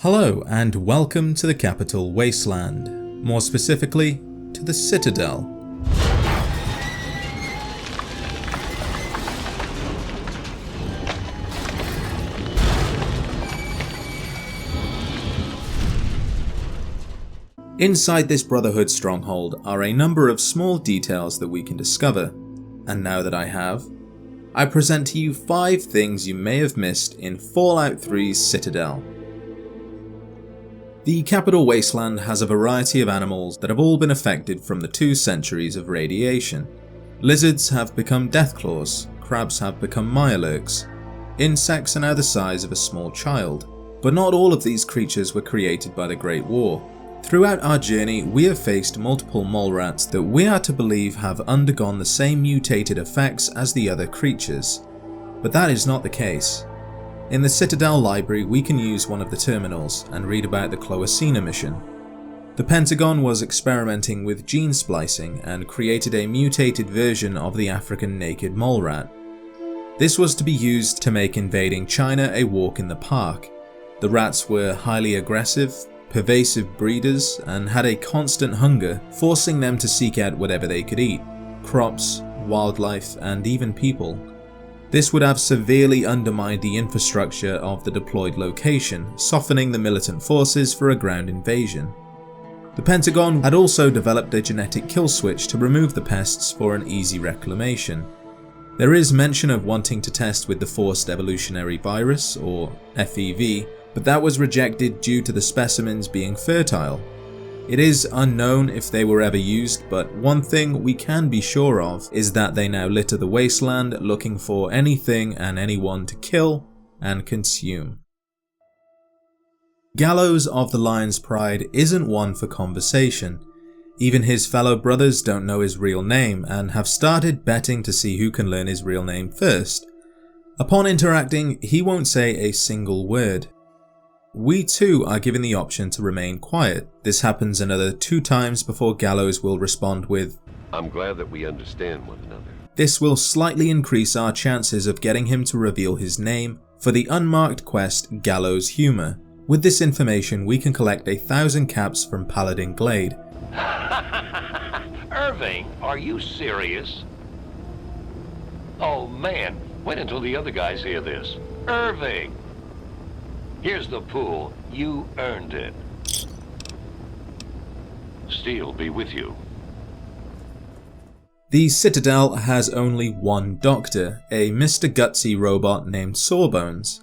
Hello and welcome to the Capital Wasteland, more specifically to the Citadel. Inside this Brotherhood stronghold are a number of small details that we can discover, and now that I present to you 5 things you may have missed in Fallout 3's Citadel. The Capital Wasteland has a variety of animals that have all been affected from the 2 centuries of radiation. Lizards have become deathclaws, crabs have become mirelurks, insects are now the size of a small child. But not all of these creatures were created by the Great War. Throughout our journey, we have faced multiple mole rats that we are to believe have undergone the same mutated effects as the other creatures. But that is not the case. In the Citadel library, we can use one of the terminals and read about the Cloacina mission. The Pentagon was experimenting with gene splicing and created a mutated version of the African naked mole rat. This was to be used to make invading China a walk in the park. The rats were highly aggressive, pervasive breeders, and had a constant hunger, forcing them to seek out whatever they could eat: crops, wildlife, and even people. This would have severely undermined the infrastructure of the deployed location, softening the militant forces for a ground invasion. The Pentagon had also developed a genetic kill switch to remove the pests for an easy reclamation. There is mention of wanting to test with the Forced Evolutionary Virus, or FEV, but that was rejected due to the specimens being fertile. It is unknown if they were ever used, but one thing we can be sure of is that they now litter the wasteland looking for anything and anyone to kill and consume. Gallos of the Lion's Pride isn't one for conversation. Even his fellow brothers don't know his real name and have started betting to see who can learn his real name first. Upon interacting, he won't say a single word. We too are given the option to remain quiet. This happens another 2 times before Gallos will respond with, "I'm glad that we understand one another." This will slightly increase our chances of getting him to reveal his name for the unmarked quest Gallows Humor. With this information we can collect 1,000 caps from Paladin Glade. Irving, are you serious? Oh man, wait until the other guys hear this. Irving! Here's the pool. You earned it. Steel be with you. The Citadel has only one doctor, a Mr. Gutsy robot named Sawbones.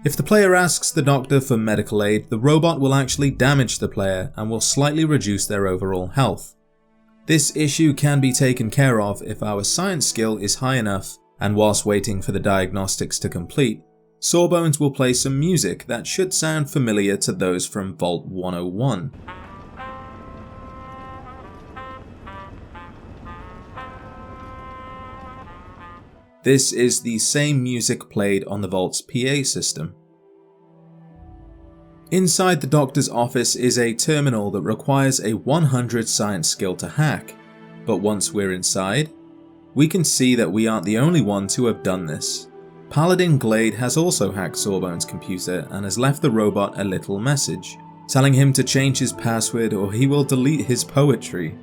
If the player asks the doctor for medical aid, the robot will actually damage the player and will slightly reduce their overall health. This issue can be taken care of if our science skill is high enough, and whilst waiting for the diagnostics to complete, Sawbones will play some music that should sound familiar to those from Vault 101. This is the same music played on the Vault's PA system. Inside the doctor's office is a terminal that requires a 100 science skill to hack, but once we're inside, we can see that we aren't the only ones who have done this. Paladin Glade has also hacked Sawbones' computer and has left the robot a little message, telling him to change his password or he will delete his poetry.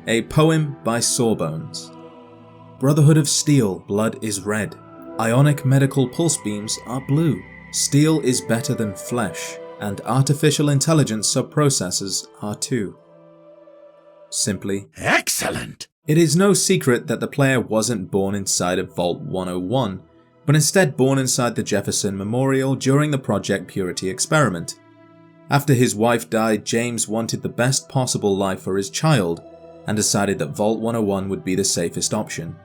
A poem by Sawbones. Brotherhood of Steel, blood is red. Ionic medical pulse beams are blue. Steel is better than flesh, and artificial intelligence subprocessors are too. Simply, excellent! It is no secret that the player wasn't born inside of Vault 101, but instead born inside the Jefferson Memorial during the Project Purity experiment. After his wife died, James wanted the best possible life for his child, and decided that Vault 101 would be the safest option.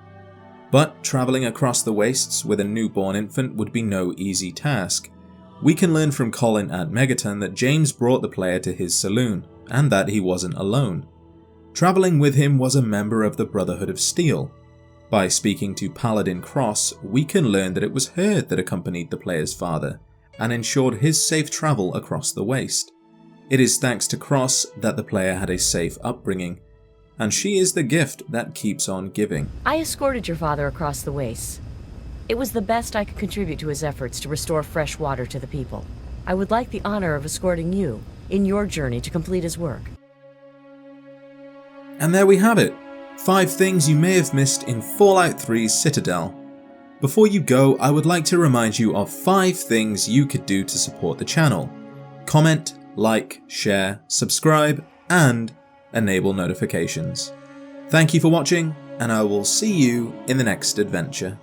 But travelling across the wastes with a newborn infant would be no easy task. We can learn from Colin at Megaton that James brought the player to his saloon, and that he wasn't alone. Travelling with him was a member of the Brotherhood of Steel. By speaking to Paladin Cross, we can learn that it was her that accompanied the player's father, and ensured his safe travel across the waste. It is thanks to Cross that the player had a safe upbringing, and she is the gift that keeps on giving. I escorted your father across the wastes. It was the best I could contribute to his efforts to restore fresh water to the people. I would like the honor of escorting you in your journey to complete his work. And there we have it. 5 things you may have missed in Fallout 3's Citadel. Before you go, I would like to remind you of 5 things you could do to support the channel. Comment, like, share, subscribe, and enable notifications. Thank you for watching, and I will see you in the next adventure.